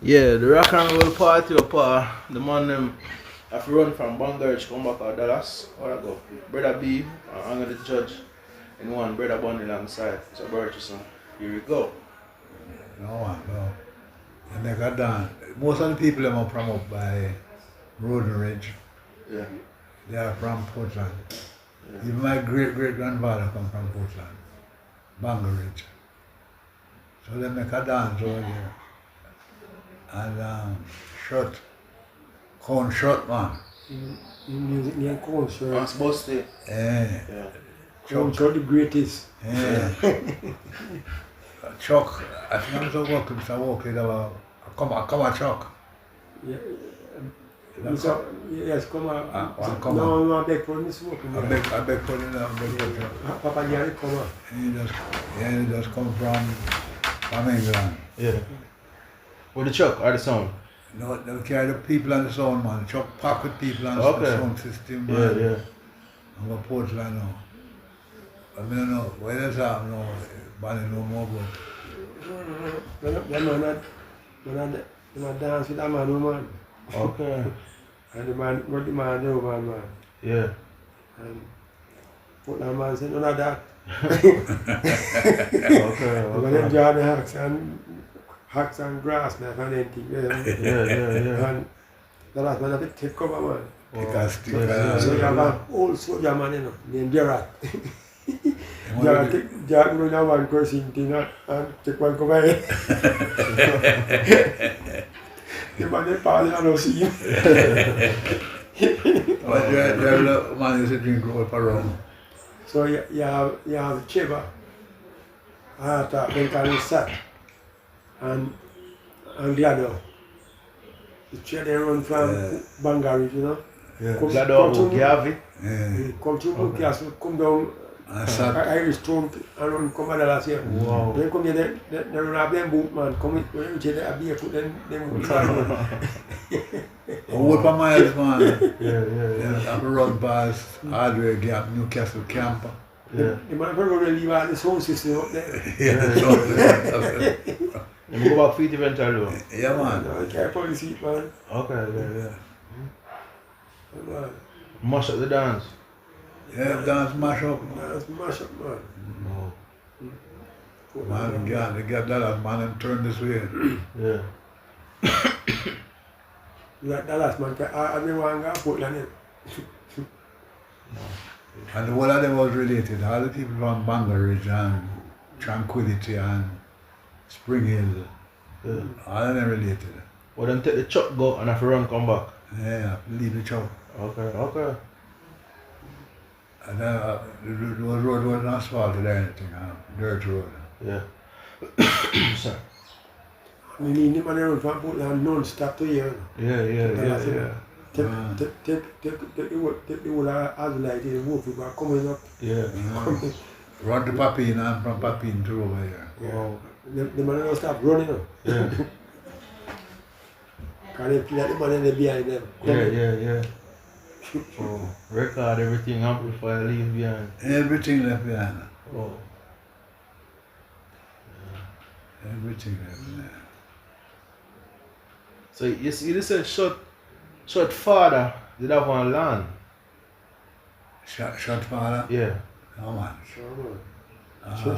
Yeah, the rock and roll party up the man them have to run from Bangarage come back to Dallas. Or I go. Brother B, I'm gonna judge. And one brother Bunny alongside. It's a birthday son. Here we go. No. And they got done. Most of the people them are from up by Roden Ridge. Yeah. They are from Portland. Yeah. Even my great grandfather come from Portland. Bangor Ridge. So they make a dance over there. And cone shot man. In music name Cone Short. I'm supposed to. Yeah. Cone Short the greatest. Yeah. Chuck, I think I'm so working, so working about come a Chuck. Yeah. That's Yes, come on. come No, I beg for this work. I beg for it now, beg for it. Papa Gary, come on. He just come from England. Yeah. With the truck or the sound? No, they carry the people on the sound, man. Chuck pack with people on the sound system, man. Yeah. I'm going to Portland now. I mean, I don't know, where that's happening now, Banny no more, but... When I dance with that man, woman. Okay. And the man over, man. Yeah. And put that man said, none of that. Okay. When they draw the hacks and grass, man, and anything. Yeah. And the last man, a take cover, man. So you have an old soldier man, you know, named Gerard. Gerard will have one cursing thing and take one cover here. The man, they probably don't see him. But the man used to drink roll for rum. So you have Cheba, then can Sat, and Glado. The chair they run from Bangarage, you know. Yeah. Glado Gavi. Yeah. Come to Bukias, come down Irish Trump and run come out last year. Wow. Then come here, they run a them boot man, come in, when you say a beer put them move. What for miles, man? Yeah. I've run past Hardware Gap, Newcastle Camper. Yeah. The man going to leave out the sound system up there. And go back feet eventually. Yeah, man. No, you can't probably see it, man. Okay, Man, Mash up the dance. Yeah, dance mash up. that's mash up, man. No. Man, they get that man and turn this way. Yeah. You got Dallas, man. Everyone got Portland in. And the whole of them was related. All the people from Bangarage and Tranquility and Spring Hill, all of them related. Well, then take the truck go and have to run come back. Yeah, leave the chop. Okay. And then the road wasn't asphalted or anything, dirt road. Yeah. Sir. I mean, the man around from Portland non-stop to here. Yeah. Take the whole Azulite and walk people coming up. Yeah. Run to Papine and from Papine to over here. Wow. The man don't stop running up. Yeah. Because they feel like the man in the behind them. Yeah. Oh, record everything amplify leave behind. Everything left behind. Oh. Everything left behind. So you see this is short father did have one land. Shot father? Yeah. No man. Sure, man.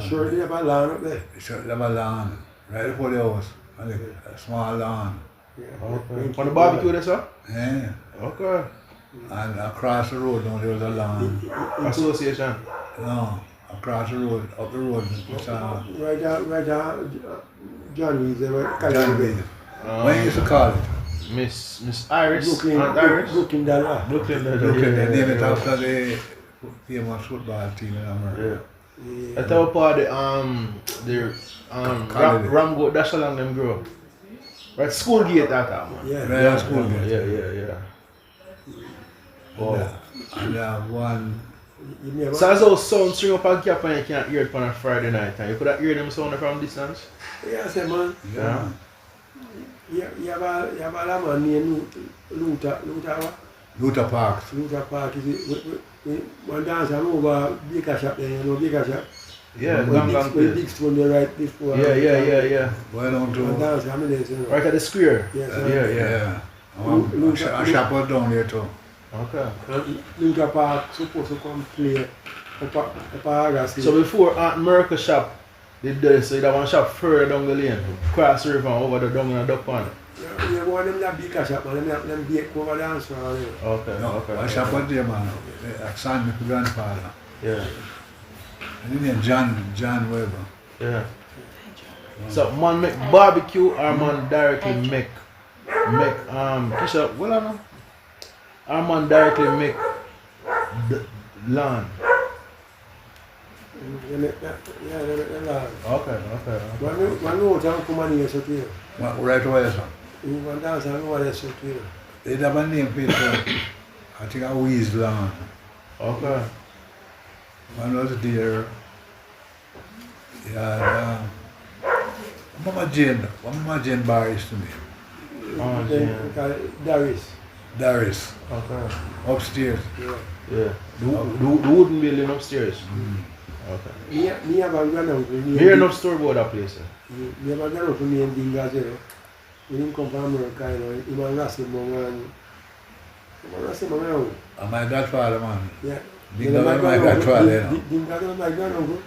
Sure, they have a land up there. Shot them a lawn. Right before the house. A small lawn. Yeah. Okay. On the barbecue there, sir? Yeah. Okay. And across the road now there was a lawn. Association. No. Across the road, up the road. Right down, John Reed, they were John Reed. What you used to call it? Miss Iris. Brooklyn, Aunt Iris. Brooklyn Dalla. Brooklyn. They named it after the famous football team in America. Yeah. That's how part of the Ramgo dash along them grow up. Right, school gate that time, man. Yeah, school gate. Yeah. Wow. And one. So as those sounds string up a gap and you can't hear it on a Friday night and you could hear them sound from distance? Yeah, I said, man. Yeah. You have a man named Luther Parks. Luther Park is it? One dance I'm over Baker Shop there, you know Baker Shop. Yeah, When gang big place. stone they right before. Yeah. Well on And to dance, how many days, you know? Right at the square. Yes, Yeah. I shop out down there too. Okay. And Linka Park supposed to come play up August. So before Aunt America shop did this, so that one shop further down the lane, cross the river and over the down in the duck pond. Yeah, one of them that big shop, man. Them big cover dance around here. Okay. No, I shop out there, man. I signed my grandfather. Yeah. And his name John Weber. Yeah. So man make barbecue or man directly make Kisha, well I know. Or man directly make the land. They make that, yeah, they make that land. Okay. One know what come on here, so here. Right away, son. One dance, I know what they so here. They have a name for it, I think a Weeze land. Okay. One was there. Yeah, Mama Jane Bar used to be. Oh, Darius. Darius, Okay. upstairs. Yeah. The wooden building upstairs. Okay. Me have a granduncle. Me hear enough story about that place. Me have a granduncle named Dingazero. He didn't come from America, you know. He was Rasimongan. And my godfather, man. Yeah. Dinga was my godfather, you know. Dingazero, my granduncle.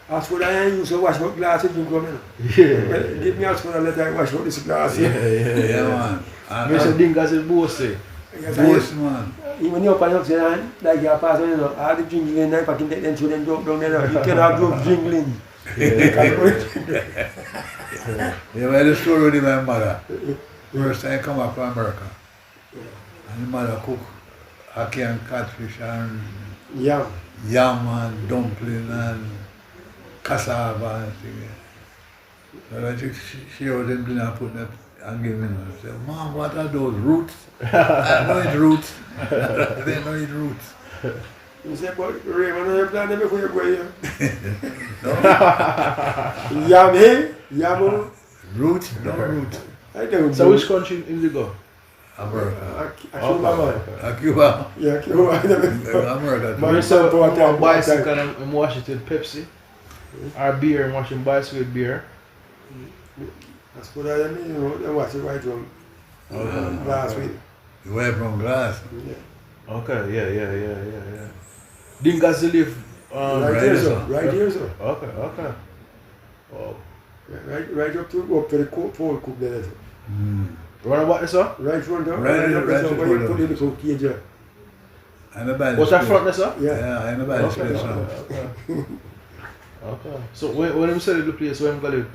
As for I used to wash out glasses in coming. Yeah. Give me as for a letter, I wash out this glass. Yeah, man. Me say Dingas is bossy. Boss, man. Even you open up, say, like your pastor, you know, all the jingling, I can take them to them down there. You cannot do jingling. Yeah, well, the story with my mother. First time I come up from America. And the mother cook ackee and catfish and Yeah. yam and dumpling and cassava and things. So I think she was them dinner and put that and give me and say, Mom, what are those roots? I know it's roots. They know it's roots. You say, but Raymond, you plan them before you go here. No, Yam, eh? Yam. roots, no roots. I don't So know. which country did you go? America. Cuba. Cuba. Yeah, Cuba. America. Man, Me say so I'm bicycle and I'm washing it with Pepsi. Or beer and washing bicycle with beer. That's what I mean, you know, they watch it right from last week. You went from glass. Yeah. Okay, yeah. Dingas live Right here, sir. Okay. Oh. Right up to the pole cook there. Sir. Run about this sir? Right front door. Right up front there, where you door. put in the cook cage. Yeah. I'm about What's that front there sir? Yeah, I'm about to space now. Okay. So when you sell the place, where you go live?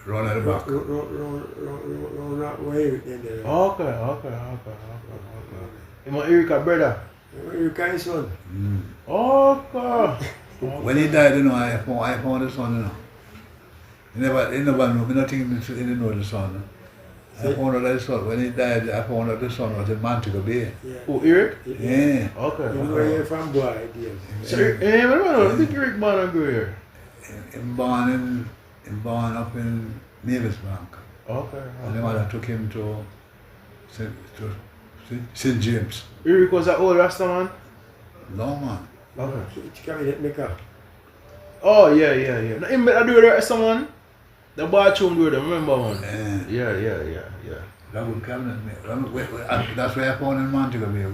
Run at the back. Run that way in there. Okay. You my Erica brother? You kind son. Okay. When he died, you know, I found the son, you know. He never knew, nothing he didn't know the son. I found out the son. When he died, I found out the son was in Montego Bay. Yeah. Oh, Eric? Yeah. Okay. You know where you're from, boy, dear. So, I think Eric born and grew here. Him born up in Mavis Bank. Okay. And the mother took him to St. James. Eric was an old Rasta man? No, man. Okay. She carried that maker. Oh, yeah. No, him better do the Rasta man. The bathroom door, remember one? Yeah. That would cabinet mate. That's where I found in Montego Bay,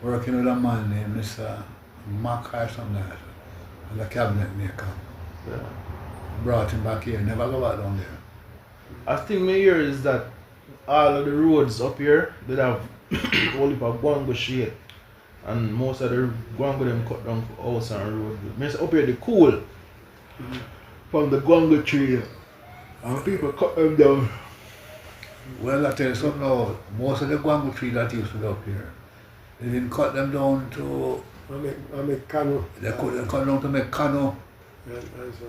working with a man named Mr. Mac or something like that. As a cabinet maker. Yeah. Brought him back here, never go back down there. I think my ear is that all of the roads up here, they have only for guango shade. And most of the guango them cut down for house and road. Means up here they cool. From the guango tree. And people cut them down. Well, I tell you something now, most of the guango trees that used to be up here, they didn't cut them down to, I make canoe. they cut down to make canoe. And so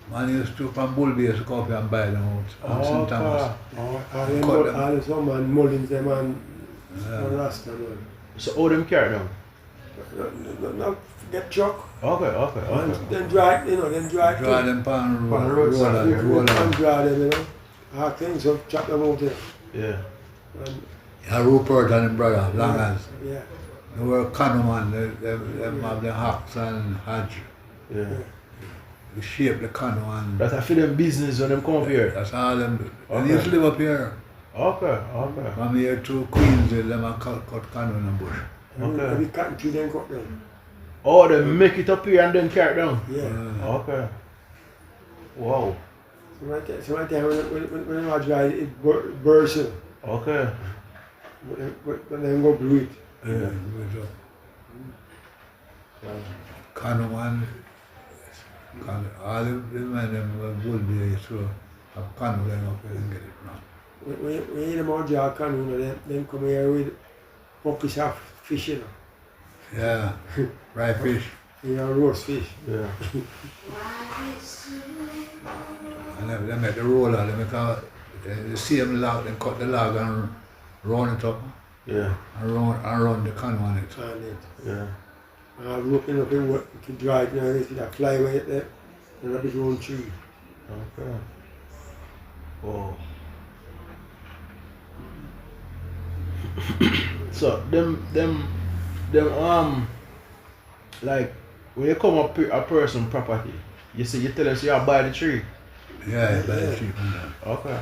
Man used to from Bull Bay to come up here and buy them out on St. Thomas. all the some man Mullins, them and Rasta, man. So how them carry them? No, get chuck. Okay. And then dry, you know, Draw them pan Pan road, road, roll sir. and And dry them, you know. Hard things, so chop them out there. Yeah. And, and Rupert and him brother, long as. yeah. They were canoeman, them have the hacks and hadge. Yeah. They shape the canoe and That's a for them business when them come up here. that's all them do. Okay. And they used to live up here. Okay, okay. From here to Queensville, them a cut canoe in the bush. Okay. Every cotton tree then cut down. Oh, they make it up here and then carry it down? Yeah. Okay. Wow. So right there when I dry it bursts. Okay. But then go blew it. Yeah. Canoeman, all the men them were bull there used to have canoe them up here and get it now. When you hear them out dry canoe, then come here with buckets of fish, you know. Yeah, fried fish. You know, roast fish. Yeah. And they make the roller, they make the same log, they cut the log and round it up Yeah. and run the canoe on it. And it. Yeah. And I'm looking up in what you can dry it now, they see that fly away there. And that big round tree. Okay. Wow. So them like when you come up a person property, you say you tell them so you buy the tree. Yeah, you buy the tree from them. Okay.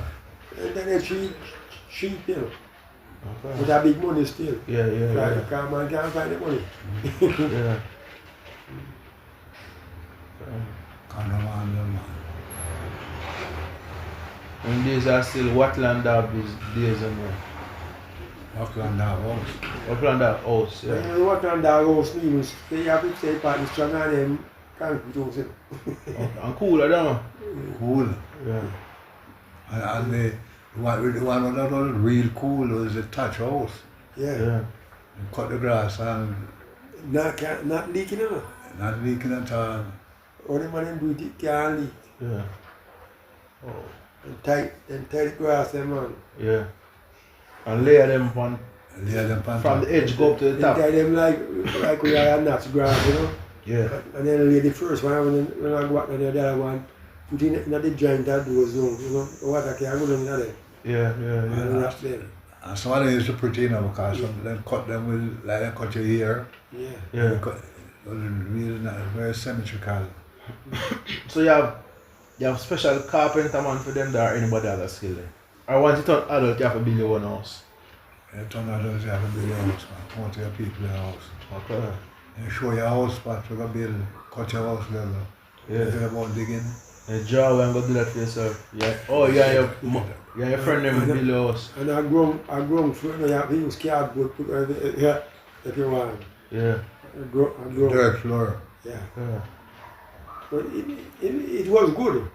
And then the tree cheap, you know. Okay. With that big money still. Yeah, yeah, Right, yeah. because man can't find the money. Yeah. Canoeman, them man. And these are still Watland Dab days and Auckland house. Watland Dab house, When yeah. you walk on that house, you have to say part is strong and then concrete house. Okay. And cooler down. Cool. Yeah. And the one that was real cool was the thatch house. Yeah. Yeah. You cut the grass and Not leaking out. not leaking at all. All the money do it, it can't leak. Yeah. Oh. And tie the grass them on. Yeah. And layer them on Lay them on from top. the edge go up to the And top. tie them like we are nuts grass, you know. Yeah. And then lay the first one, when I go out there, the other one, put in the giant that doors zone, you know. The water can go down there. Yeah, yeah, yeah. And wrap them. And some of them used to put in them because some of them cut them with, like they cut your hair. Yeah. Yeah. They cut, it was really nice, very symmetrical. So you have special carpenter man for them that or anybody other skill there? Or once you turn adult you have to build your own house? You turn out those you have to build your house, man. Want your people in the house. Okay. You show your house spot, you can build, cut your house level. Yeah. If you about digging, And draw and go do that for yourself. Yeah. Oh yeah, your friend them build your house. And I grown fruit, you have to use cardboard, put here, if you want. Yeah. I grow. dirt floor. Yeah. Yeah. But it was good.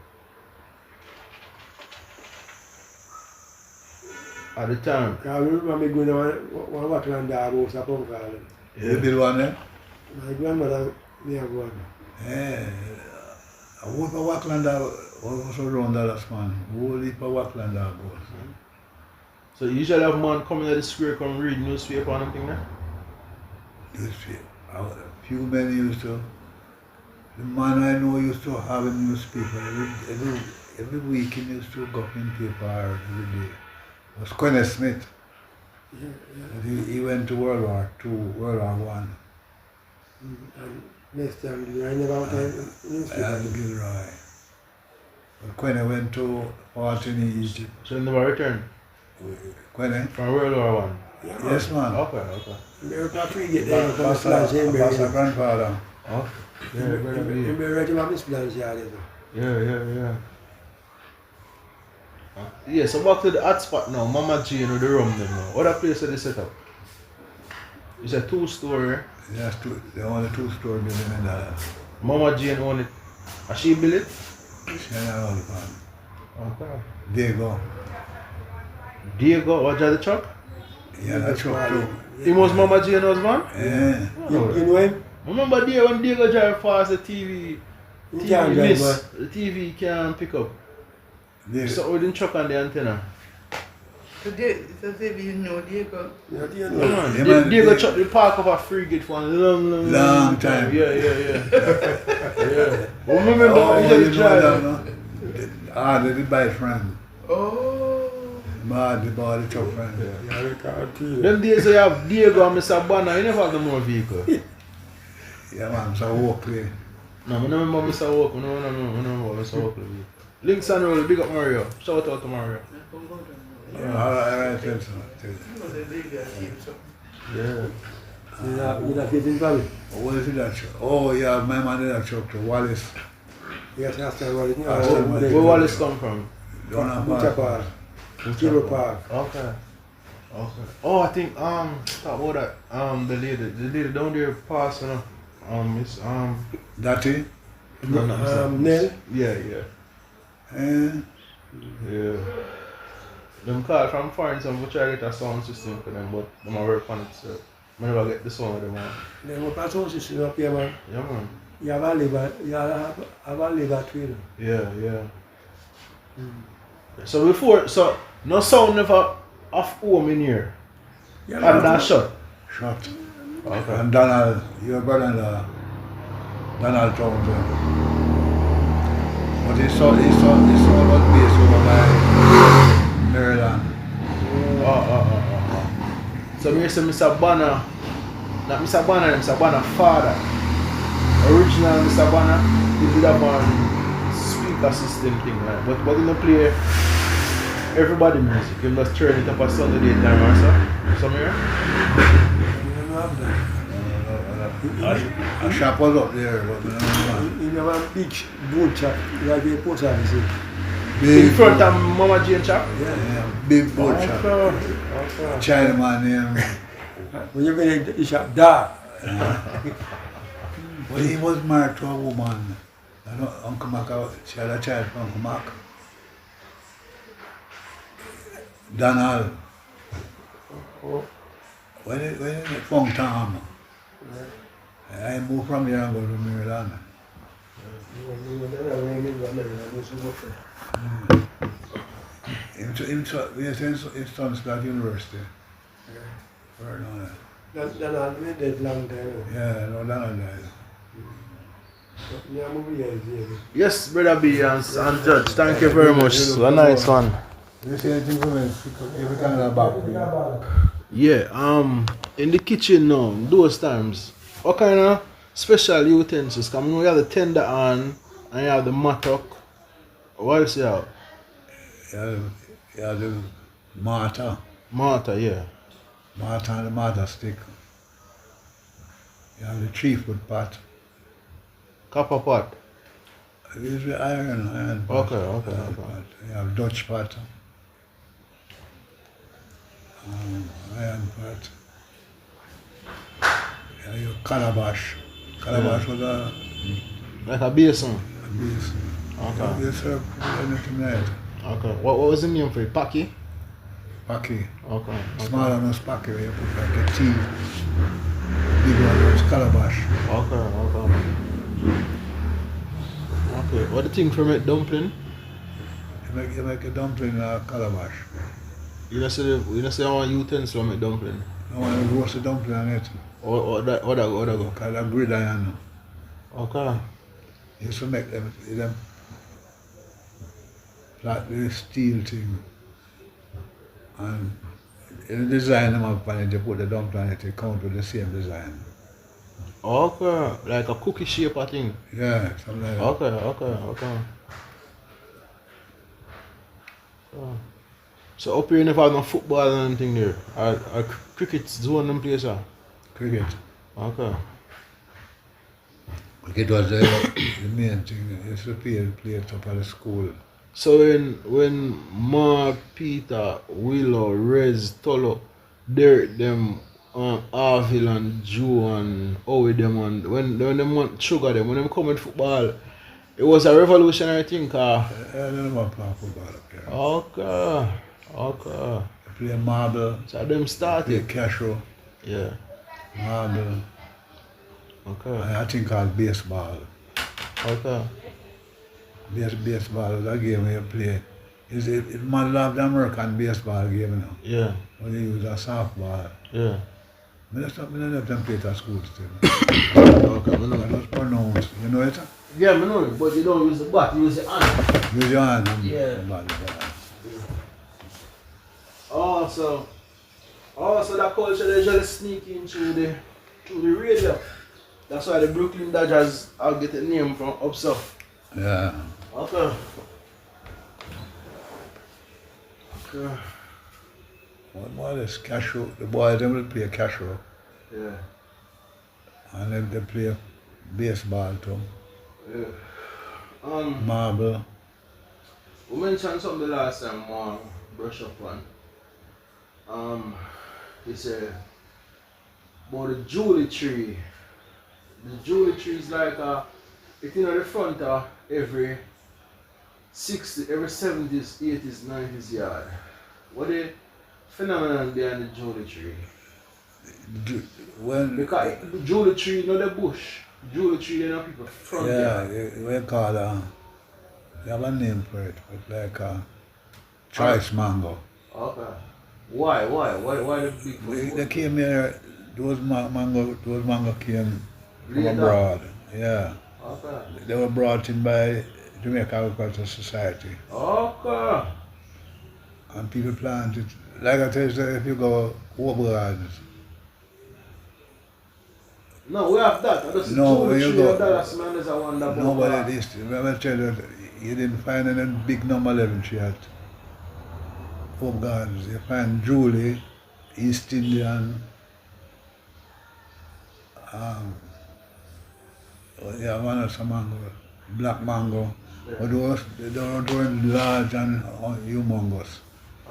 At the time. I remember me going to one Wackland house up on Garden. You build one there? My grandmother, me have one. Yeah. I work for Wackland was around that last man. Whole heap of Wackland goes. So you usually have man coming to the square come read newspaper and anything there? A few men used to. The man I know used to have a newspaper every week. He used to go up in paper every day. It was Quentin Smith. Yeah, yeah. But he went to World War II, World War One. And next time, I never went to I newspaper. had to Gilroy. But Quentin went to fought in Egypt. So you never returned Quentin? from World War One? Yes, man. Okay, okay. America free get there from the Pastor splash in Pastor grandfather. Okay. Yeah, very good. You right about this splash yard. Yeah. Yeah, so back to the hot spot now, Mama Jane with the rum them now. What that place are they set up? It's a 2-story. Yes, they own a 2-story building in that. Mama Jane own it. Has she built it? She and all the man. Okay. Diego. Diego, what the truck? Yeah, that truck too. He was Mama Jane husband? Yeah. You know him? Remember there when Diego drive fast the TV He can't drive, miss, the TV can't pick up. Diego. So we didn't chuck on the antenna. So you know Diego. Yeah, do you Yeah, know? man. Yeah, man, Diego they- chuck the park up a frigate for a long time. Yeah. Yeah. But remember Oh, he you just know that, drive. no? Ah, they did buy it from. Oh. The body truck, man. Yeah, record too. Them days you have Diego and Mr. Banner, you never have no more vehicle. Yeah, man, so Oakley. No, I don't remember Mr. Walker. No, remember Mr. Walker. Links and roll, big up Mario. Shout out to Mario. Alright, thanks. Yeah. You not getting family? What is that truck? Oh, yeah, my man did that truck to Wallace. Yes, after Wallace. Where Wallace come from? Down on Mucha Park. Park. Kilo Park. Okay. Oh, I think talk about that. The lady down there passed, you know. It's Datty? Nell? Yeah. Eh? Them call from foreign some for try to get a sound system for them, but them a work on it, so I never get the sound of them on. Then what part of system up here, man? Yeah, man. You have a liver twin. Yeah. So before, no sound never off home in here. Other than shut. Shot. Okay. And Donald, your brother-in-law, Donald Townsend. But it's all about based over by Maryland. So me say Mr. Banner, not Mr. Banner, Mr. Banner father. Original Mr. Banner, he did have one speaker system thing, right? But he don't play everybody music. He just turn it up a Sunday daytime or so. Some here? A shop was up there, but we don't know. You have a big boat shop, like a post office. In front of Mama Jane shop? Yeah, big boat shop. Okay. Chinaman name. When you go in the shop, dark. Well, he was married to a woman. I know Uncle Mac, she had a child from Uncle Mac. Donald. When it from town. I moved from there and go to Maryland. His son started university. Where now? Donald made that long time. Yeah, no, Donald died. Yes, Brother B and Judge, thank you very much. It's a nice one. You see anything for me? Every time I back. Yeah, in the kitchen now, those times, what kind of special utensils? Because you have the tender on and you have the mattock. What else you have? Yeah, the mortar. Mortar, yeah. Mortar and the mortar stick. You have the 3-foot pot. Copper pot. Usually iron pot. Okay. Pot. You have Dutch pot. Iron pot. Yeah, you have calabash. Calabash was a Like a basin. basin. Okay. You serve anything like that. Okay. What was the name for it? Paki? Paki. Okay. Smaller than paki where you put like a tea. Big one was calabash. Okay. What do you think from it? Dumpling? You make a dumpling in a calabash. You don't say I want utensil to make dumpling. I want to roast a dumpling on it. Or that go? Called a gridiron. Okay. You used to make them like this steel thing. And in the design them up on it, you put the dumpling on it, it comes with the same design. Okay. Like a cookie shape I think. Yeah, something like that. Okay. So up here you never have no football or anything there? Or cricket zone them place are? Cricket. Okay. Cricket was the main thing. You used to play it up at the school. So when Mark, Peter, Willow, Rez, Tolo, Derek them, Arville and Joe and Owie them and when them want sugar them, when them come in football, it was a revolutionary thing I don't know about football up here. Okay. They play marble, So them play started. cashew, Yeah. marble. Okay. I think called baseball. Okay. Baseball is a game where you play. It's model of the American baseball game now. Yeah. When they use a softball. Yeah. I don't let them play it at school still. Okay. I know. That was pronounced. You know it? Yeah, I know it, but you don't use the bat, you use the hand. Use your hand and Yeah. ball the ball. So that culture they just sneak in through the radio. That's why the Brooklyn Dodgers are get a name from up south. Yeah. Okay. What more is cashew? The boys them will play cashew. Yeah. And then they play baseball too. Yeah. Marble. We mentioned something the last time brush up on. He said about the Julie tree. The Julie tree is like it's in the front of every 60, every 70s, 80s, 90s yard. What the phenomenon behind the Julie tree? Because the Julie tree, not the bush. Julie tree, they know people front yard. We call they have a name for it. It's like choice mango. Okay. Why the big food? They came here, those mango came from Later? abroad. Yeah. Okay. They were brought in by Jamaica Agricultural Society. Okay. And people planted. Like I tell you, if you go over gardens. No, we have that. That's No, when you go, Dallas man is a wonder. no, but it is. Remember, I tell you, you didn't find any big number 11 tree at Home Gardens. You find Julie, East Indian, yeah, one of some mango, black mango. Yeah. But they don't do it large and humongous.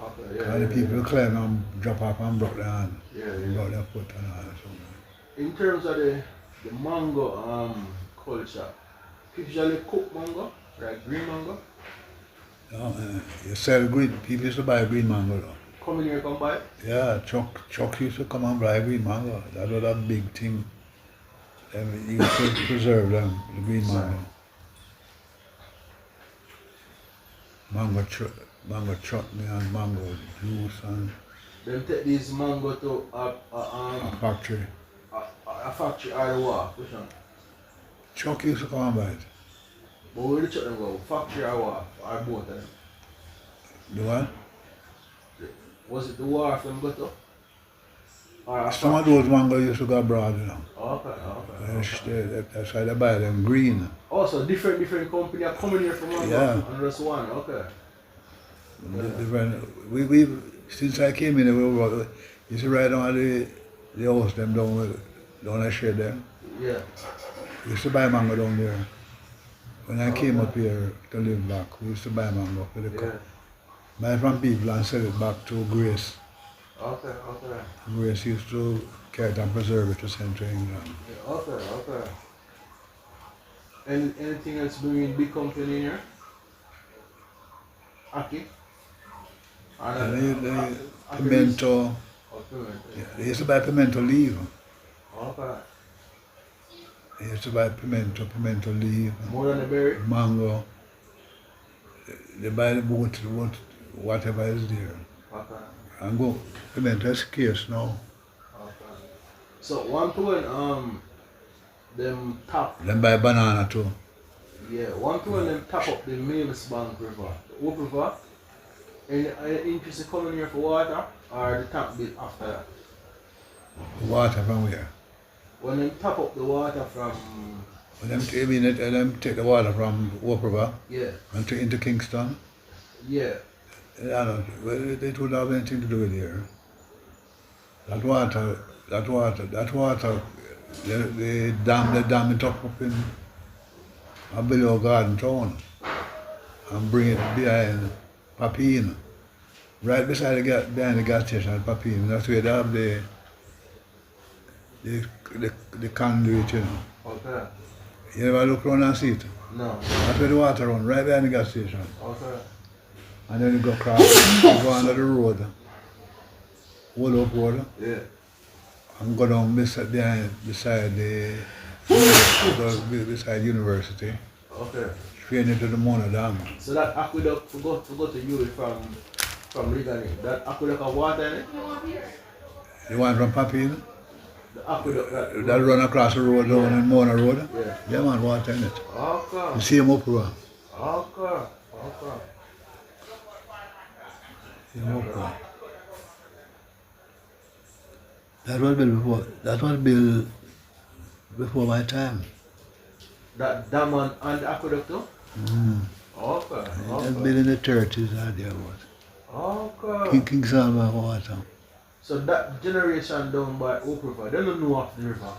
Okay, yeah. And the people climb and drop off and broke their hand. Yeah. Broke their foot and all that. In terms of the mango culture, people usually cook mango, like green mango. No, you sell green, people used to buy green mango though. Come in here, come buy. Yeah, Chuck used to come and buy green mango. That was a big thing. You could preserve them, the green mango. Mango chutney and mango juice and Them take these mango to a factory. A factory or the wharf, which one? Chuck used to come and buy it. But where the chuck them go? Factory or wharf? Or both of them? The what? Was it the wharf them go to? Or a Some of factory? those mango used to go abroad, you know. Okay. That's why they buy them green. Also, different company are coming here from mango Yeah. and just one, okay. We since I came in, we used to ride on the house them down the shed them. Yeah. We used to buy mango down there. When I came up here to live back, we used to buy mango for the cup. Buy from people and sell it back to Grace. Okay. Grace used to carry it and preserve it to send to England. Yeah, okay. Anything else bringing big company in here? Aki? And pimento. Yeah, they used to buy pimento leaf. Okay. They used to buy pimento leaf, More than the berry? mango. They buy the boat, whatever is there. Okay. And go, pimento is scarce now. Okay. So one to when them tap, Then buy banana too. one to when them tap up the Mavis Bank River, the Oak River, and interest coming here for water or the tap bit after that? Water from where? When them tap up the water from Them take the water from Oak River and take into Kingston. yeah. I don't, well, it would have anything to do with here. That water, they dam it up in below Garden Town and bring it behind Papine. Right beside behind the gas station at Papine. That's where they have the conduit, you know. Okay. You never look around and see it? No. That's where the water runs, right behind the gas station. Okay. And then you go across, you go under the road, Old Oak Road, Yeah. and go down beside University, Okay. straight into the Mona Dam. So that aqueduct to go to you from Rigani, that aqueduct of water in it? The one from Papine, The aqueduct that run across the road down in Mona Road, Yeah. yeah man, water in it. Okay. You see them up road. Okay. See them up road. That was built before my time. That dam and the aqueduct too? Mm. Okay, It was okay. built in the 30s, that there was. Okay. King Salva water. So that generation down by Oak River, they don't know of the river.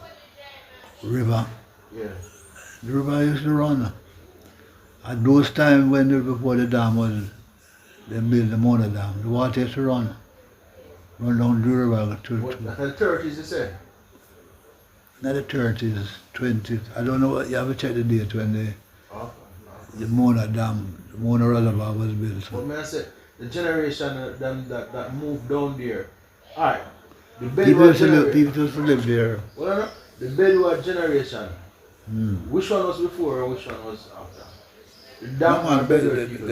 River. Yeah. The river used to run. At those times before the dam was, they built the Mona Dam, the water used to run. Run down the river What, the 30s you say? not the 30s, 20s. I don't know, you have to check the date when Okay. the Mona Dam, the Mona Reservoir was built. But may I say, the generation them that moved down there, alright, the People Bedouin used, to live, generation, people used to live there. well, no, the Bedouin generation, Mm. which one was before and which one was after? The No dam man, or Bedouin people?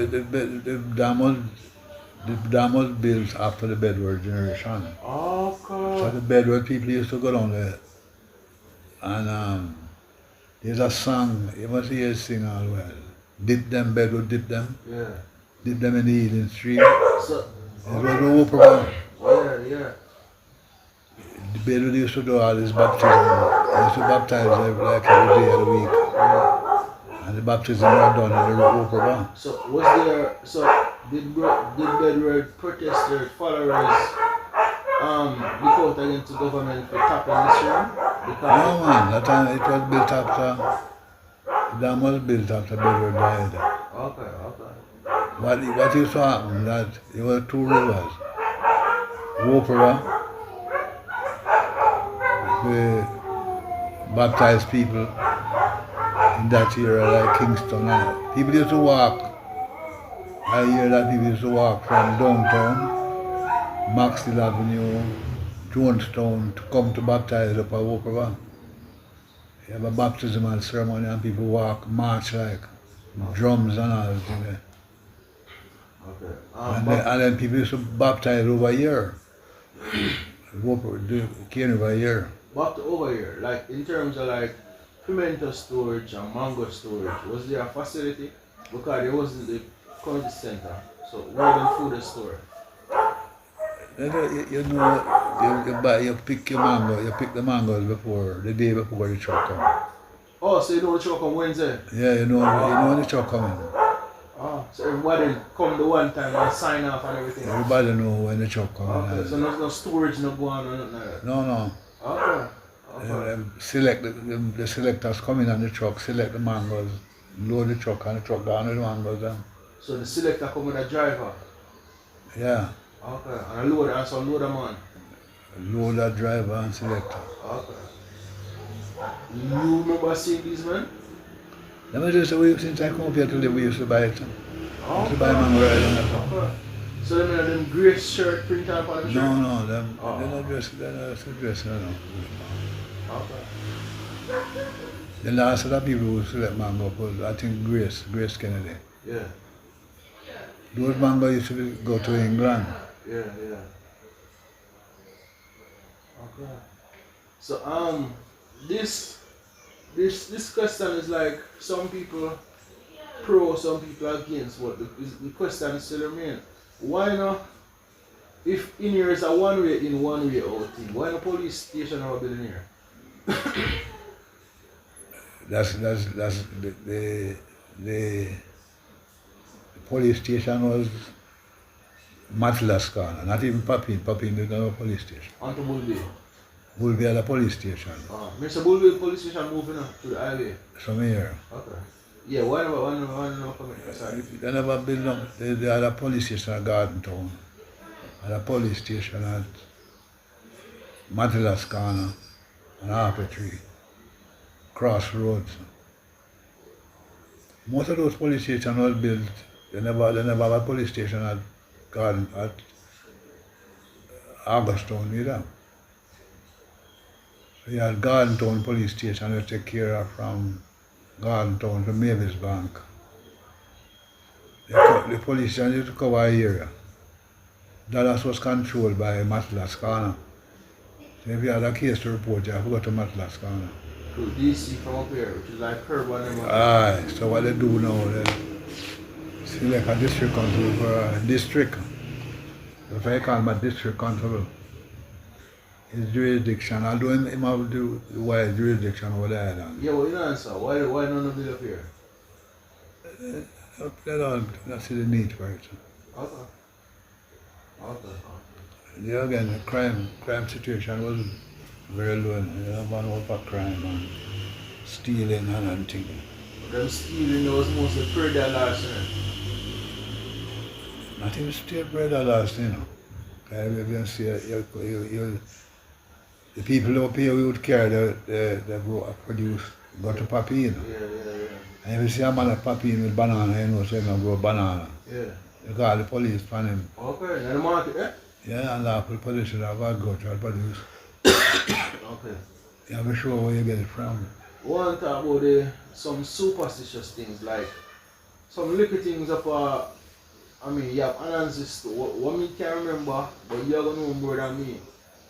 the dam was built after the Bedouin generation. So Okay. the Bedouin people used to go down there. And there's a song, you must hear it sing all well. Dip them, Bedouin, dip them. Yeah. Dip them in the healing stream. So, It was no problem. yeah. The Bedouin used to do all this baptism. They used to baptize every day of the week. And the baptism was done in the River. So did Bedouin protesters, followers, look out against the government for tapping the stream? Because No man, that time it was built after, the dam was built after Bedouin died. Okay. What used to happen that there were two rivers. Wolf River, we baptized people in that area like Kingston. And people used to walk, I hear that people used to walk from downtown, Maxwell Avenue, Jonestown to come to baptize up at Wolf River. You have a baptismal ceremony and people walk, march like drums and all that. Okay. And then people used to baptize over here. Came over here. Back to over here, like in terms of like pimento storage and mango storage, was there a facility? Because it wasn't the county center. So where the food is stored? You pick your mango, you pick the mangoes the day before the truck come. Oh, so you know the truck on Wednesday? Yeah, you know the truck coming. Oh, so everybody come the one time and sign off and everything? Everybody know when the truck coming. Okay, so no storage no go on or nothing like that? No. Okay. Select the selectors coming on the truck, select the mangoes, load the truck and the truck down with the mangoes then. So the selector come with a driver? Yeah. Okay, and a loader and some loader man? Loader, driver and selector. Okay. You remember seeing these men? Let me just say, since I come up here to live, we used to buy it. We used to buy mango right on that. Okay. So them in them grey shirt print on the shirt? No, they're not dressed, no. Okay. The last of the people who select mango was, I think, Grace Kennedy. Yeah. Those mango used to go to England. Yeah. Okay. So this question is like some people pro, some people against, but the question still remains. Why not, if in here is a one way in, one way out thing, why not police station or building here? That's the police station was Matlas Corner, not even Papin. Papin didn't have a police station. Onto Bulby. Bulby had a police station. Mr. Bulby police station moving up to the highway. Some here. Okay. Yeah, why never come in? Sorry. They never built up. They had a police station at Garden Town. Had a police station at Matlas Corner and Harper Tree. Crossroads. Most of those police stations were built. They never have a police station at Augustown either. So you had Garden Town police station to take care of from Garden Town to Mavis Bank. The police station used to cover an area. Dallas was controlled by Matlas Corner. So if you had a case to report, you have to go to Matlas Corner. To DC from up here, which is like curb and everything. Aye, so what they do now, they select a district constable for a district. If I call my district constable, his jurisdiction, although him have the wide jurisdiction over the island. Yeah, well, you know, answer. Why none of it up here? They don't see the need for it. Okay. Okay. Yeah, again, the crime situation was very low. You know, man was for crime and stealing and things. Them stealing was mostly pretty large, Not even steal bread or last, you know. You can see, the people who pay you would carry the produce, go to Papi, you know. Yeah. And if you see a man at Papi with banana, you know, so you grow banana. Yeah. You call the police on him. Okay, in the market, eh? Yeah, and lawful possession of agricultural produce. Okay. You have to show where you get it from. We want to talk about some superstitious things, like some little things of I mean, you have Anansi's story. What me can't remember, but you're going to know more than me.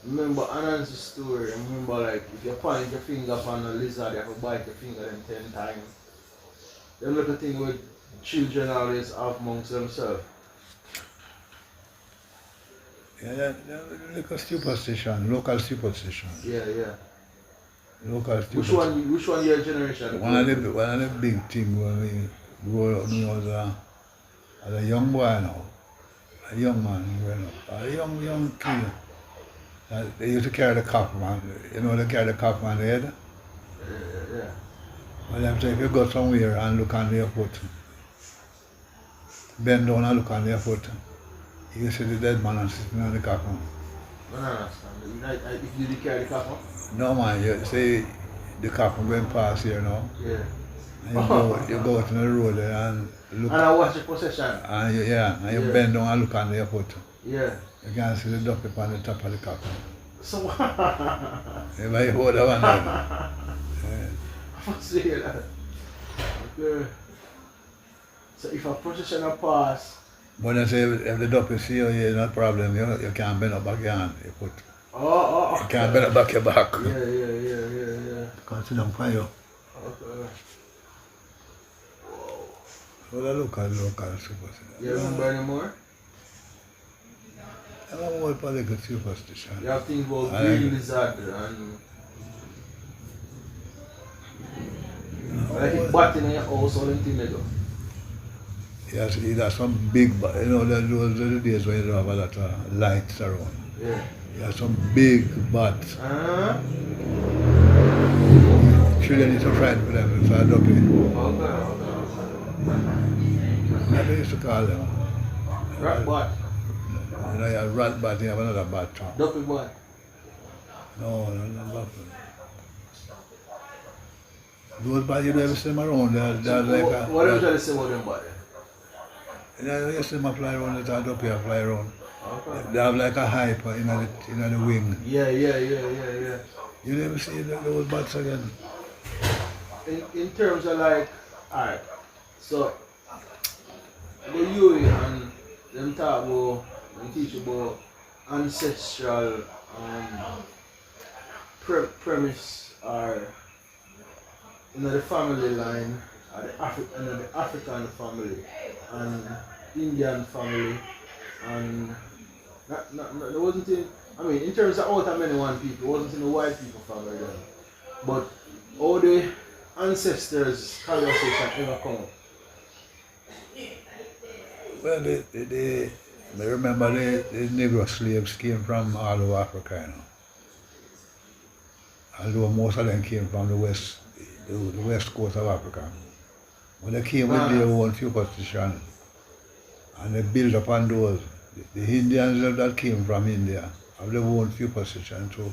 Remember Anansi's story. Remember, like, if you point your finger upon a lizard, you have to bite your finger them 10 times. Them little thing with children always have amongst themselves. Yeah, local superstition, local superstition. Yeah. Local superstition. Which one your generation? One of the big things when we grew up, me was as a young boy now, a young man growing up, a young kid. They used to carry the coffin, man. You know they carry the coffin on the head? Yeah. Well, them say if you go somewhere and look on their foot, bend down and look on their foot, you see the dead man sitting on the coffin. I don't understand. If you carry the coffin? No man, you see the coffin going past here now. Yeah. And you go out on the road there and look. And I watch the procession. And you bend down and look on their foot. Yeah. You can see the duck up on the top of the coffin. So You might hold that one down. Yeah. I must say that. Okay. So if a procession pass. But I say if the duck see you, yeah, no problem. You can't bend up back your hand, your foot. Oh. You can't bend up back your back. Yeah. Can't sit down for you. Okay. So the local superstition. You remember anymore? I don't know what political superstition. You have things about I green like lizard and like it bat in your house or anything like that. Yeah, see, that's some big, you know, those are the days when you don't have a lot of lights around. Yeah. You have some big bats. Children used to fright for them, so I don't Okay. What they used to call them? Rat bat. You know, you have rat bat, you have another bat. Duppy bat. No, buffalo. Those bats, you never see them around. They're like a... What are you trying to say about them bat? You know, you see them fly around, they up here fly around. Okay. They have like a hyper in the wing. Yeah. You never see those bats again. In terms of like, alright, so the Yui and them talk about and teach about ancestral premise or the family line or the African family and Indian family and there wasn't in terms of out of many one people, it wasn't in the white people family then. But all the ancestors conversation ever come up? Well, I remember the Negro slaves came from all over Africa, you know. Although most of them came from the west coast of Africa. But they came with their own superstition and they built upon those. The Indians that came from India have their own superstition too,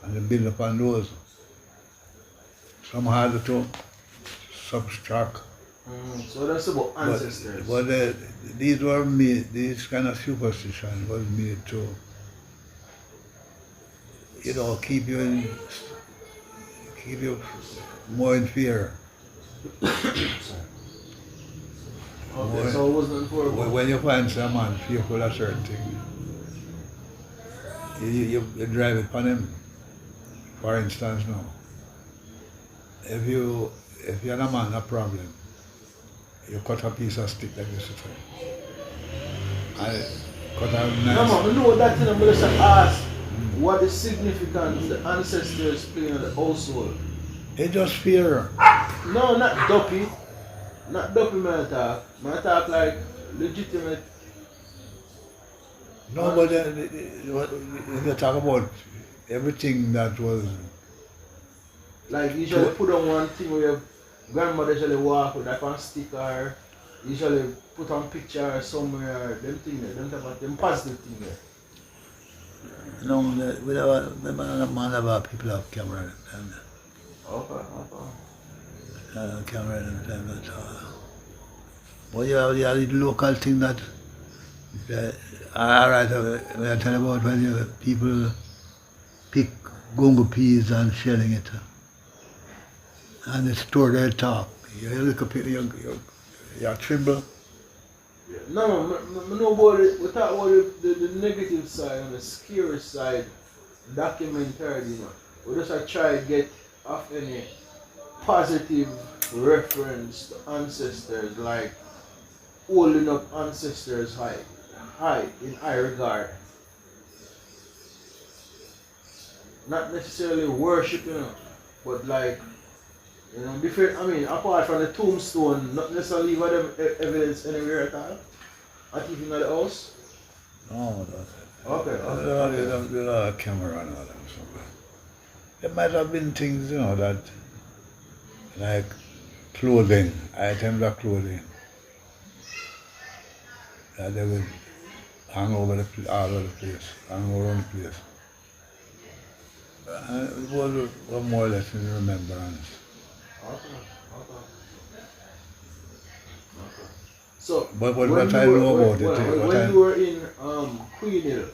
and they build upon those. Some hard to subtract. So that's about ancestors. But these were made, this kind of superstition was made to, you know, keep you more in fear. Okay, so it wasn't for When you find someone fearful of certain things, you drive it upon him. For instance now, if you're a man a problem, you cut a piece of stick like this, and cut a nice... No man, I know that thing I'm going to ask. what is significance the ancestors play in the household? It just fear. No, not dopey. Not dopey man talk. Man talk like legitimate. No, but if you talk about everything that was, Like usually put on one thing where your grandmother usually walk with like one stick or usually put on picture somewhere, them thing there, them positive thing there. no, we never people have camera and Okay. camera and that. But you have the local thing that, alright, when I tell you about when people pick gungo peas and shelling it, and they store their top. You look up your trimble. No, I know about it. We talk about the negative side and the scary side documentary, you know. We just try to get off any positive reference to ancestors, like holding up ancestors high in high regard. Not necessarily worshiping, but like, you know, different. I mean, apart from the tombstone, not necessarily leave them evidence anywhere at all. Not even at the house. No, Okay. there's a camera and all that. So there might have been things, that like clothing, items of clothing, that they would hang over all over the place, hang around the place. It was more or less in remembrance. Okay. So, But when what you I were- know about when- it, when you were in Queen Hill,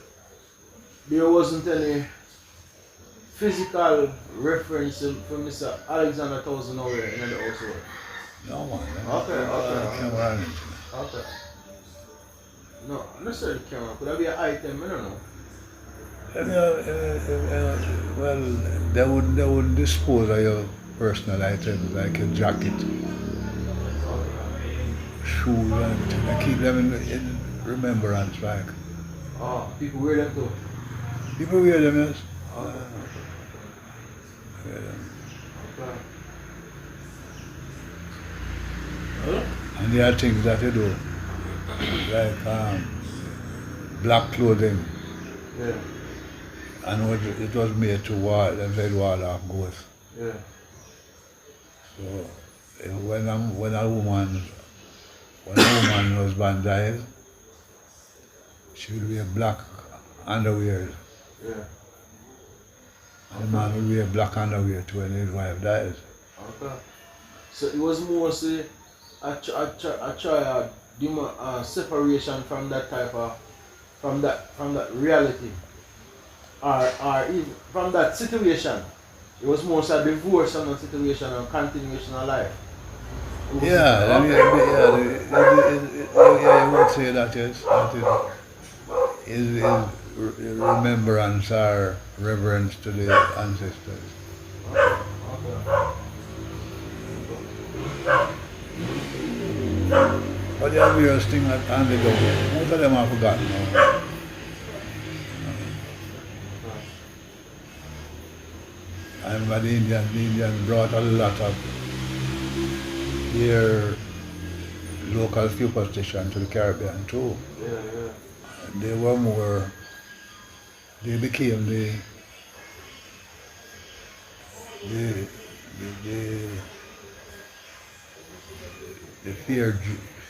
there wasn't any physical reference from Mr. Alexander Thousand over in the household. no man. Okay. Camera and it. Okay. No, not necessarily camera. Could that be an item? I don't know. Well, they wouldn't dispose of your personal items like your jacket, shoes and things. I keep them in remembrance, like. Oh, people wear them too. People wear them, yes. Okay. Wear them. Okay. And there are things that you do, like black clothing, Yeah. and it was made to ward off ghosts. Yeah. So when a woman's husband dies, she would wear black underwear. Yeah. And the man would wear black underwear too when his wife dies. Okay. So it was mostly a separation from that type of from that reality, or even from that situation. It was more a divorce from the situation and continuation of life. Yeah, you would say that, yes. That is remembrance or reverence to the ancestors. But the obvious thing that Andy does, most of them are forgotten now. And by the Indians brought a lot of their local superstition to the Caribbean too. Yeah. And they became the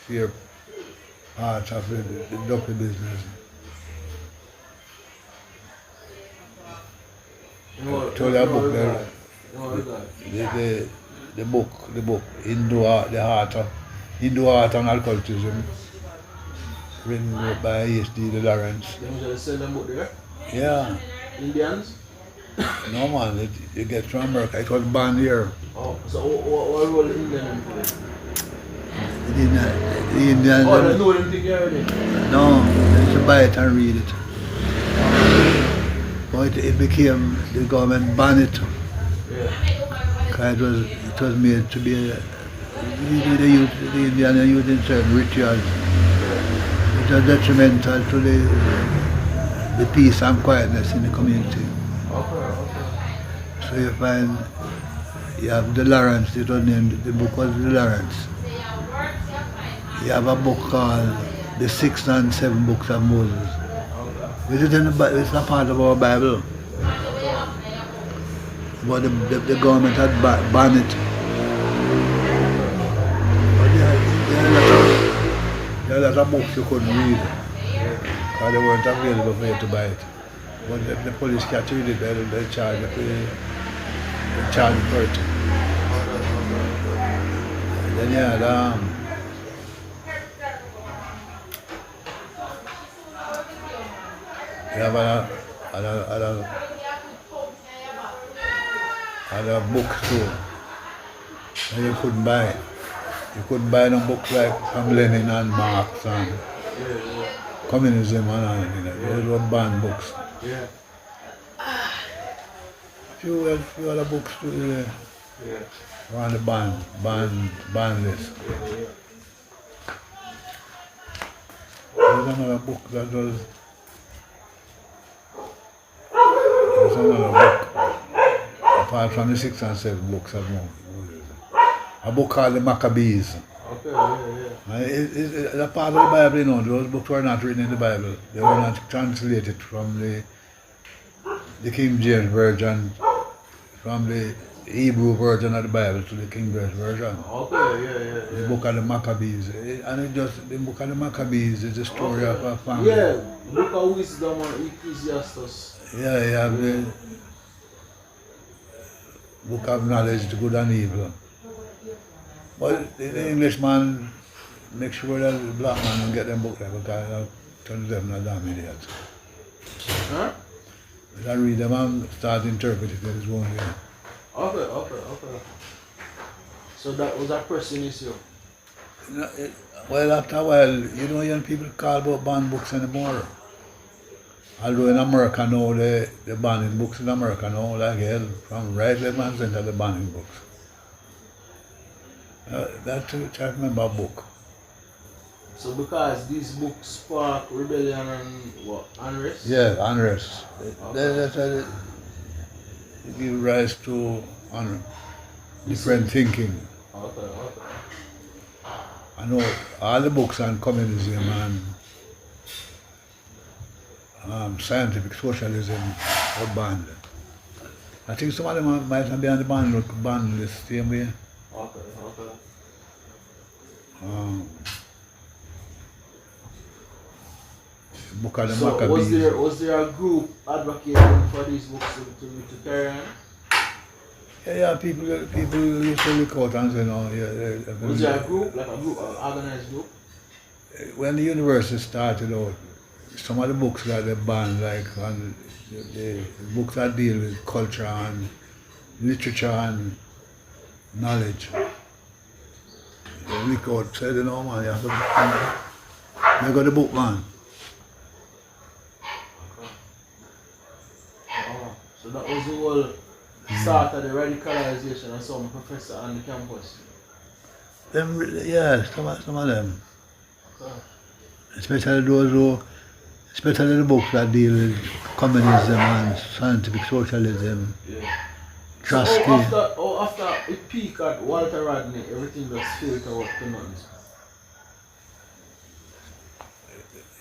fear part of the ducky business. To the book there, the book Hindu Art and Occultism, written by H.D. Lawrence. They usually sell them book there. Yeah. Indians. No man, it gets from America. It was banned here. Oh, so what role Indian into it? The Indians. Oh, they know them thing already. No, they used to buy it and read it. But it became, the government banned it. Yeah. Because it was made to be, the Indians are using certain rituals. It was detrimental to the the peace and quietness in the community. Okay. So you find you have the Lawrence, it was named, the book was the Lawrence. You have a book called The Six and Seven Books of Moses. Okay. Which is it's a part of our Bible. Okay. But the government had banned it. But there are a lot of books you couldn't read. Because they weren't available for you to buy it. But if the police catch you, they charge you for it. They charge you for it. And then you had you have other books too that you couldn't buy. You couldn't buy no books like from Lenin and Marx and communism and all that. Those were banned books. Yeah. Few other books too. Yeah. Were on the ban list. Yeah. There's another book that was. There's another book apart from the 6 and 7 books of Moses. A book called the Maccabees. Okay, yeah. It's a part of the Bible, you know. Those books were not written in the Bible. They were not translated from the King James Version, from the Hebrew version of the Bible to the King James Version. Okay, yeah. The book of the Maccabees. The book of the Maccabees is the story of a family. Yeah, Book of Wisdom and Ecclesiastes. Yeah, you have the book of knowledge, the good and evil. But the Englishman make sure that the black man don't get them book there because I'll tell them not damn idiots. Huh? I read them and start interpreting it his own way. Okay. So that was a pressing issue. Well, after a while, you know, young people call about banned books anymore. Although in America now, they're banning books in America now, like hell, from right left and center, they're banning books. That's which I remember a book. So because these books spark rebellion and what? Unrest? Yeah, unrest. Okay. That's how they give rise to different thinking. Okay. I know all the books on communism and scientific socialism are banned. I think some of them might have been on the ban list same way. Okay. Book of the So Maccabees. was there a group advocating for these books to carry on? Yeah, people used to look out and say, no, yeah. Was there a group, like an organized group? When the university started out, some of the books that they banned, like the books that deal with culture and literature and knowledge, they look out, said, you know, man, you have to, they got the book, man. So that was the whole start of the radicalization of some professor on the campus. Yeah, some of them. Okay. Especially especially the books that deal with communism and scientific socialism. Yeah. Trotsky. So after it peaked at Walter Rodney, everything just filtered out to nuns.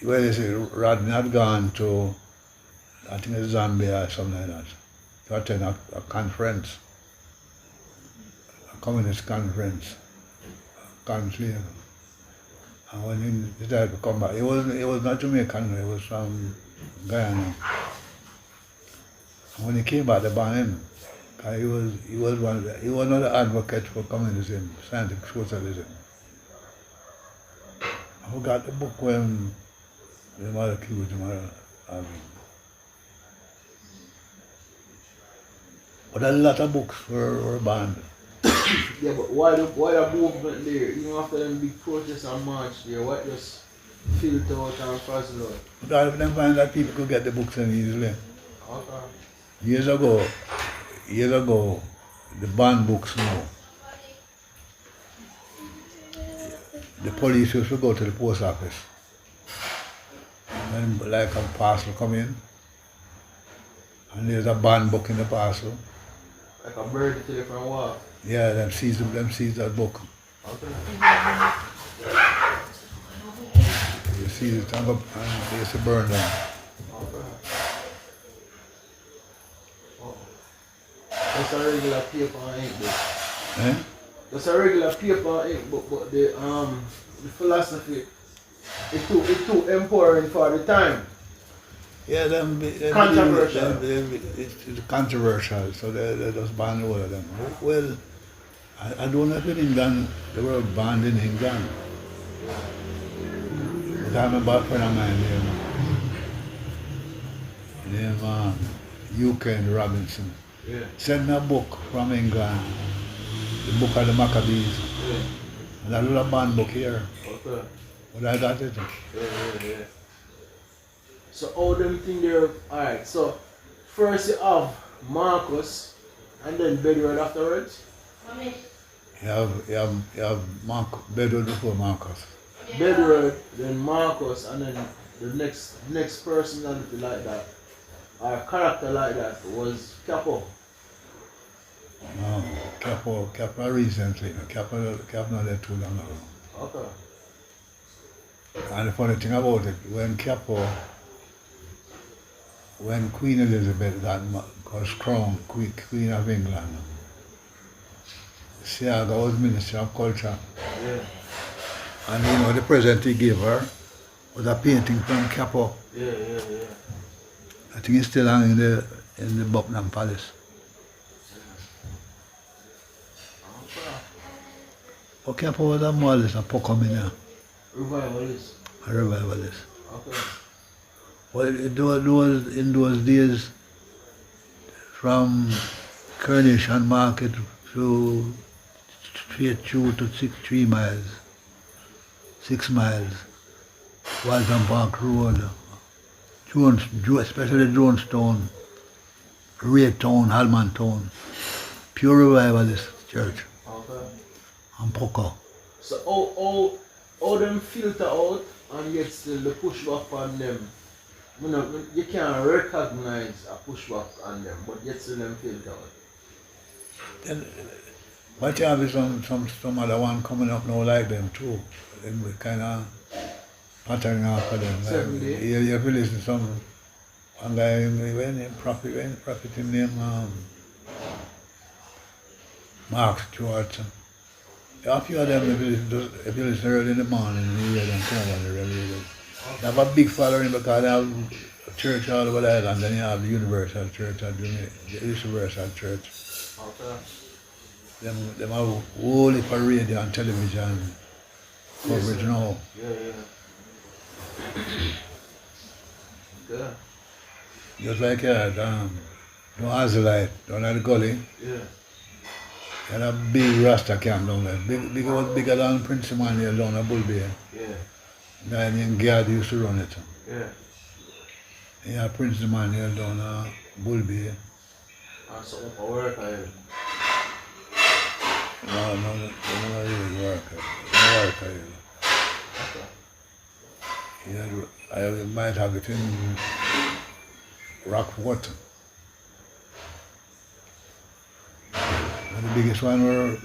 Well, you see, Rodney had gone to, I think it's Zambia or something like that, to attend a conference, a communist conference, conclave. And when he decided to come back, he was not Jamaican, he was from Guyana. And when he came back, they banned him. Because he was not an advocate for communism, scientific socialism. I forgot the book when the mother killed him. But a lot of books were banned. Yeah, but why the movement there, even after them big protests and march there, what just filter out and frazzle out? Because of them find that people could get the books in easily. Okay. Years ago, the banned books now, the police used to go to the post office. and like a parcel come in, and there's a band book in the parcel. Like a bird to from what? Yeah, them sees that book. Okay. You see it and they used to burn down. Okay. Oh. That's a regular paper and ink book. Eh? That's a regular paper and ink book, but the philosophy it too empowering for the time. Yeah, Controversial. It's controversial, so they just ban all of them. Well, I don't know if in England, they were banned in England. But I remember a friend of mine named UK Robinson. Yeah. Sent me a book from England, the book of the Maccabees. Yeah. And a little band book here. Okay. But I got it. Yeah. So all them thing there, alright, so first you have Marcus and then Bedouin afterwards. You have Bedouin before Marcus. Bedouin, then Marcus, and then the next personality like that, or character like that was Capo. No, Capo recently. Capo not there too long ago. Okay. And the funny thing about it, when Queen Elizabeth was crowned Queen of England, Siaga was Minister of Culture. Yeah. And the present he gave her was a painting from Capo. Yeah. I think it's still hanging there in the Buckingham Palace. Okay. But Capo was a modest, a Pocomina, Revivalist. a revivalist. Okay. Well, in those days, from Coronation Market to straight through to 3 miles, 6 miles, Walton Park Road, especially Jonestown, Raytown, Halmantown, pure revivalist church, Okay. and Poco. So all them filter out and yet still the pushback on them. You can't recognize a pushback on them, but yet still them filter out. Then, but you have some other one coming up now like them too. Then we kind of patterning after them. Certainly. You have to listen to some one guy when prophet him name Mark Stewart. A few of them if you listen early in the morning you hear them come over the radio. They have a big following because they have a church all over the island, then you have the Universal Church and the Universal Church. Okay. Them have whole heap of radio and television coverage now. Yeah. Okay. Just like no Azalite down at the gully, Yeah. and a big Rasta camp down there. Bigger than Prince Emmanuel down at Bull Bay. Yeah. Guy named Gad used to run it. Yeah. Yeah, Prince Emmanuel down at Bull Bay. And something for work, I No, really worker. No worker. Okay. Yeah, I might have it in Rockport. And the biggest one were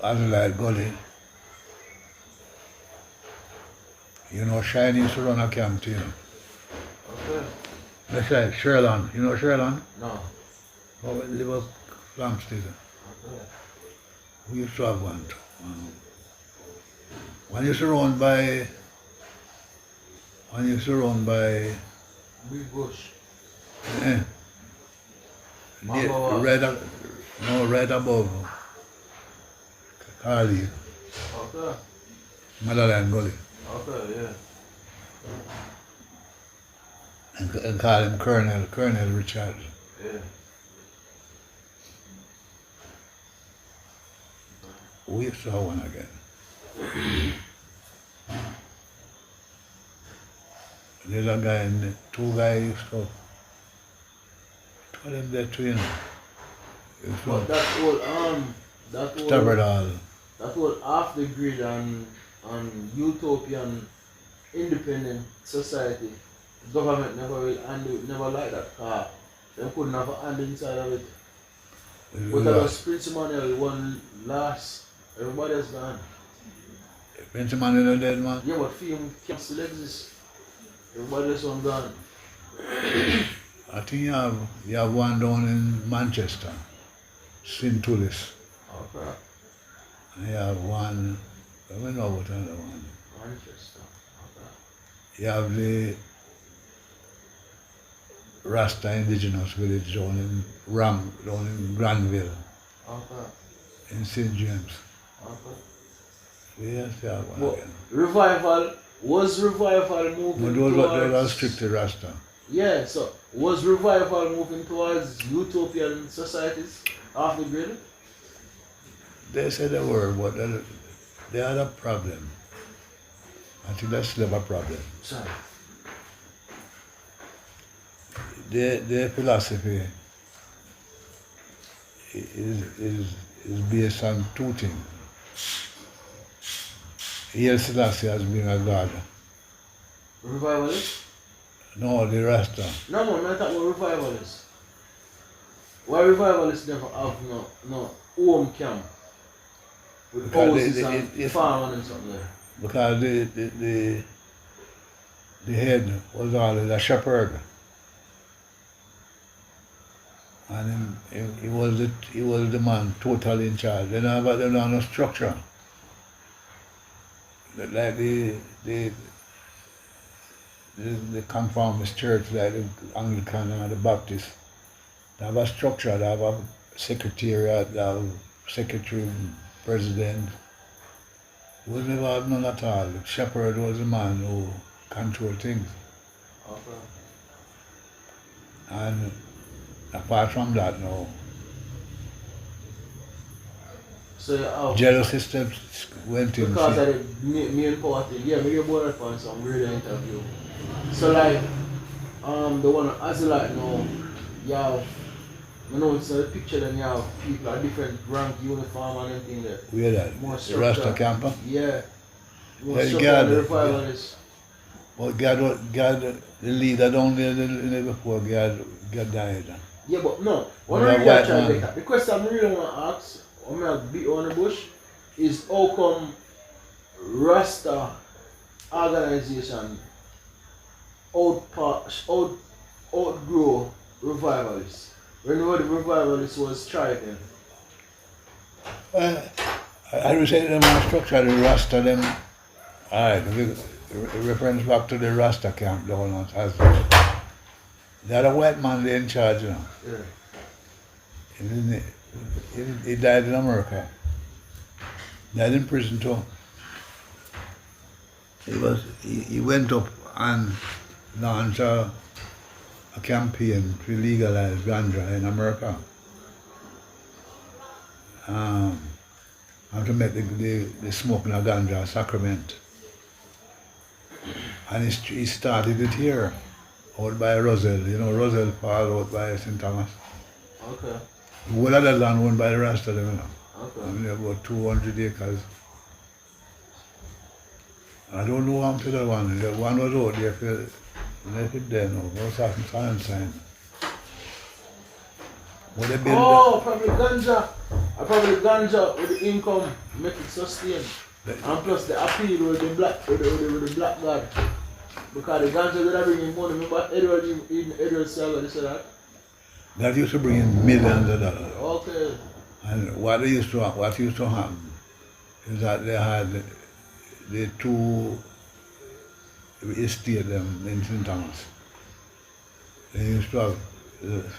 Azalite Gully. Shine used to run a camp too. Okay. That's right, Sherland. You know Sherland? No. Oh, we live up Flamstead. Okay. We used to have one too. One used to run by Big bush. eh, Mambo. right above Carly, Okay. Motherland Gully. Okay, yeah. And call him Colonel Richard. Yeah. We used to have one again. There's a guy and two guys used to them there too, But that whole Tabardal. that whole off the grid and utopian independent society, government never will handle it, never like that car. They couldn't have a hand inside of it. But that was Prince Emmanuel one last. Everybody has gone. Prince Emmanuel is dead, man. Yeah, but film can still exist. Everybody else one gone. I think you have one down in Manchester, St. Tullis. Okay. And you have one, I don't know what another one. Manchester. Okay. You have the Rasta indigenous village down in Granville, Okay. in St. James. Okay. Yes, you have one But again. revival moving But towards. those are strictly Rasta. Yeah, so was revival moving towards utopian societies off the grid? They said they were, but they had a problem. I think that's still a problem. Sorry. Their philosophy is based on two things. Haile Selassie has been a god. Revivalists? No, the Rasta. No, I'm not talking about revivalists. Why revivalists never have no home camp with Because houses and farming and something there? Because the head was always a shepherd. And he was the man totally in charge. They don't have no structure. Like the conformist church, like the Anglican and the Baptist, they have a structure, they have a secretariat, they have secretary, president. He was never had none at all. The shepherd was the man who controlled things. Okay. And apart from that, no. So you have, Jealousy steps went in. because of the main party, yeah, we get bored on some radio interview. So like the one as like now, you have, you know, it's a picture then you have people at different rank, uniform and everything there. Where that? More The Rasta structure. camper? Yeah. More Yeah, you structure got than the it. revivalists. But God, the leader down there before God died. Yeah, but no. One Well, of white the try man. to get at. The question I really want to ask, or may I beat on the bush, is how come Rasta organization outgrow revivalists? When the revivalists was thriving. I would say them are structure, the Rasta, them, alright, reference back to the Rasta camp down on Tasman. They had a white man there in charge, you know. Yeah. He died in America. Died in prison too. He went up and launched a campaign to legalize ganja in America. And to make the smoking of ganja a sacrament. And he started it here, out by Roselle. You know, Roselle Fall out by St. Thomas. Okay. The whole of that land owned by the Rasta, you know. Okay. I mean, about 200 acres. I don't know how to that one. The one was out there for let it there now. What's that in sign? What they build Oh, probably ganja. Probably ganja with the income make it sustain. And plus the appeal with the black god. Because the ganja that I bring in money, remember Edward Saga, they said that? that used to bring in millions of dollars. Okay. And what used to happen is that they had the two estates in St. Thomas. They used to have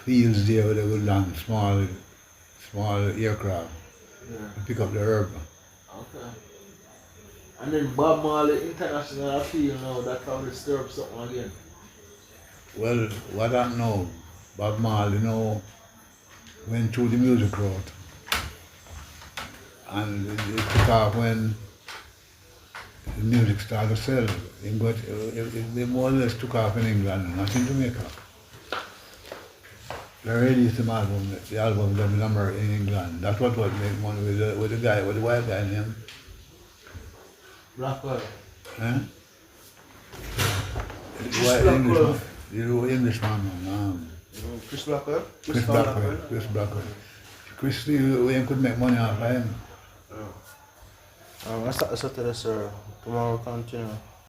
fields there where they would land small aircraft Yeah. to pick up the herb. Okay. And then Bob Marley International appeal now, that probably stir up something again. Well, what I know, Bob Marley now went through the music route. And it took off when the music started to sell. It more or less took off in England, not in Jamaica. They released the album them in America, in England. That's what made money with the white guy named. Black Pearl. Eh? Chris Blackwell. Englishman. Chris Blackwell? Chris Blackwell. Chris Blackwell. Chris Lee could make money off of him. Let's start this, sir. Tomorrow we'll continue.